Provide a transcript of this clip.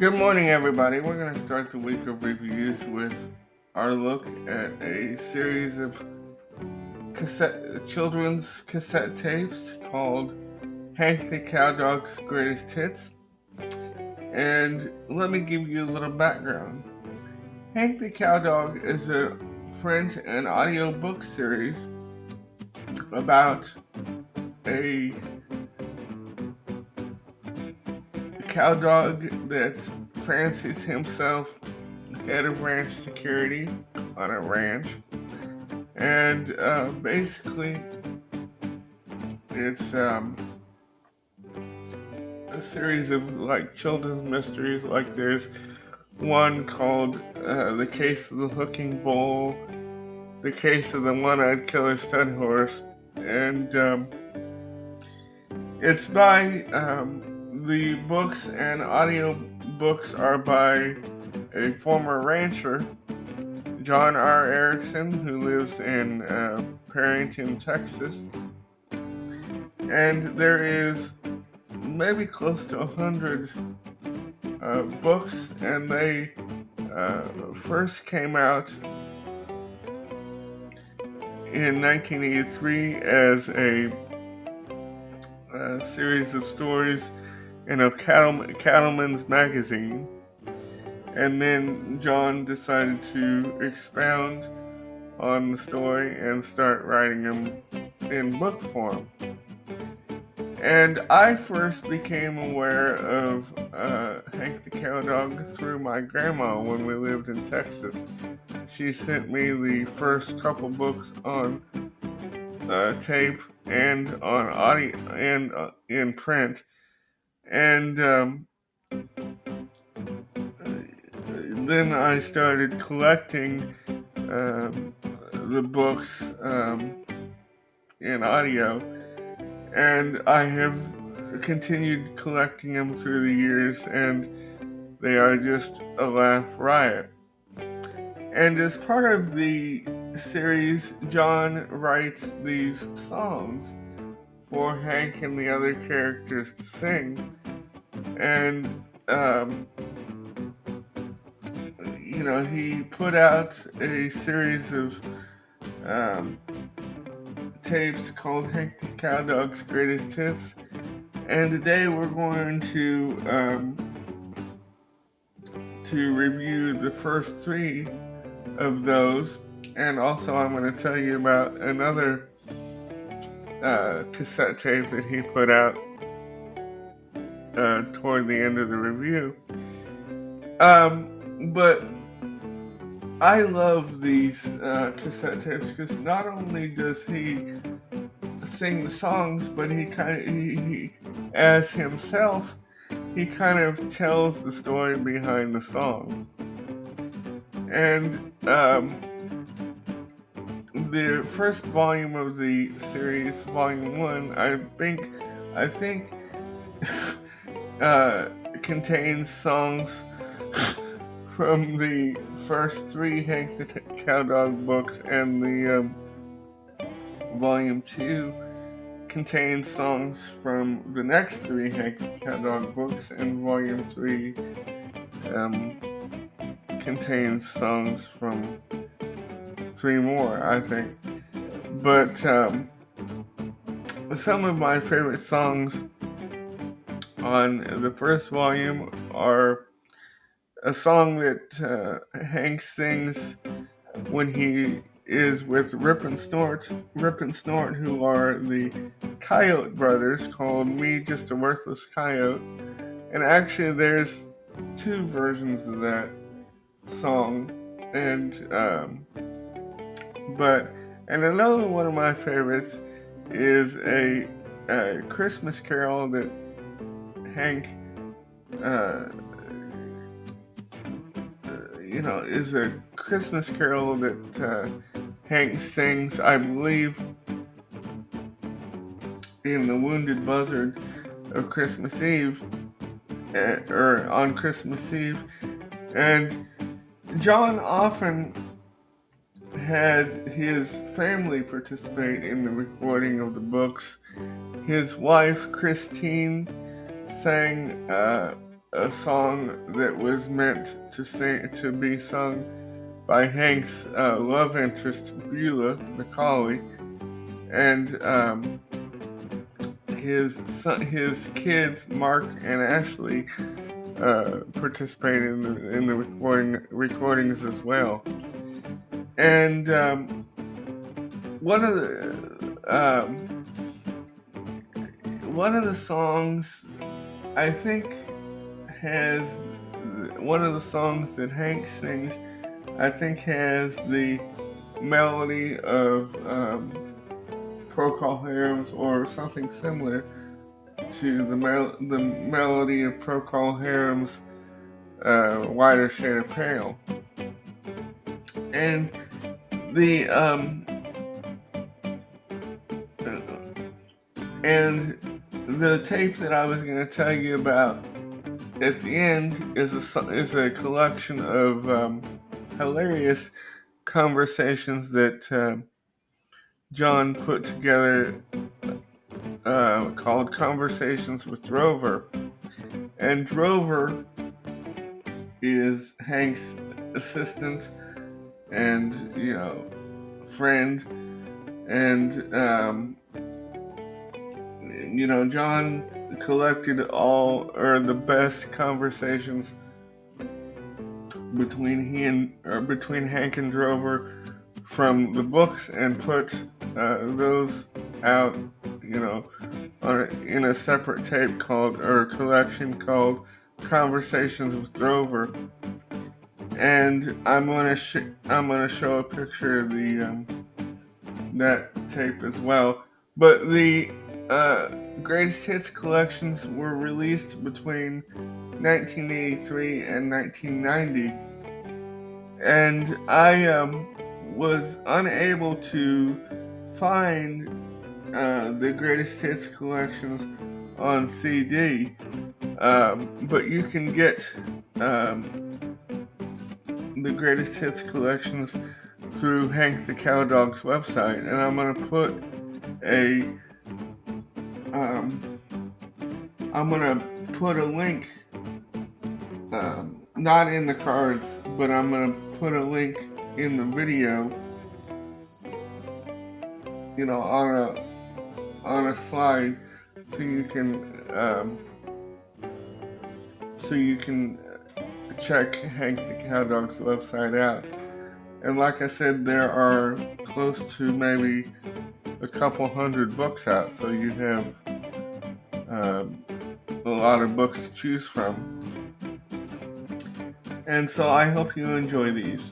Good morning, everybody. We're going to start the week of reviews with our look at a series of children's cassette tapes called Hank the Cowdog's Greatest Hits. And let me give you a little background. Hank the Cowdog is a print and audio book series about a cowdog that fancies himself head of ranch security on a ranch. And basically, it's a series of like children's mysteries. Like there's one called "The Case of the Hooking Bull," "The Case of the One-Eyed Killer Stud Horse," and it's by the books and audio books are by a former rancher, John R. Erickson, who lives in Perryton, Texas. And there is maybe close to 100 books, and they first came out in 1983 as a series of stories in a cattleman's magazine. And then John decided to expound on the story and start writing them in book form. And I first became aware of Hank the Cowdog through my grandma when we lived in Texas. She sent me the first couple books on tape and on audio and in print. And then I started collecting the books in audio, and I have continued collecting them through the years, and they are just a laugh riot. And as part of the series, John writes these songs for Hank and the other characters to sing, and he put out a series of tapes called Hank the Cowdog's Greatest Hits, and today we're going to review the first three of those, and also I'm going to tell you about another cassette tape that he put out toward the end of the review. But I love these cassette tapes because not only does he sing the songs, but he as himself, he kind of tells the story behind the song. And the first volume of the series, volume 1, I think contains songs from the first three Hank the Cowdog books, and the volume 2 contains songs from the next three Hank the Cowdog books, and volume 3 contains songs from three more, I think. But some of my favorite songs on the first volume are a song that Hank sings when he is with Rip and Snort, who are the Coyote brothers, called "Me Just a Worthless Coyote." And actually, there's two versions of that song, and another one of my favorites is a Christmas carol that Hank is a Christmas carol that Hank sings, I believe, in the Wounded Buzzard of Christmas Eve, or on Christmas Eve. And John often had his family participate in the recording of the books. His wife, Christine, sang a song that was meant to be sung by Hank's love interest Beulah Macaulay, and his kids Mark and Ashley participated in the recordings as well. And one of the one of the songs I think has one of the songs that Hank sings, I think has the melody of Procol Harum's or something similar to the melody of Procol Harum's Whiter Shade of Pale. And the tape that I was going to tell you about at the end is a collection of hilarious conversations that John put together called Conversations with Drover. And Drover is Hank's assistant and, friend. And, John collected the best conversations between Hank and Drover from the books and put those out, in a separate tape collection called Conversations with Drover. And I'm gonna show a picture of that tape as well. But the greatest hits collections were released between 1983 and 1990, and I was unable to find the greatest hits collections on CD, but you can get the greatest hits collections through Hank the Cowdog's website, and I'm gonna put a link, not in the cards, but I'm gonna put a link in the video, on a slide, so you can check Hank the Cowdog's website out. And like I said, there are close to maybe a couple hundred books out, so you have a lot of books to choose from. And so I hope you enjoy these.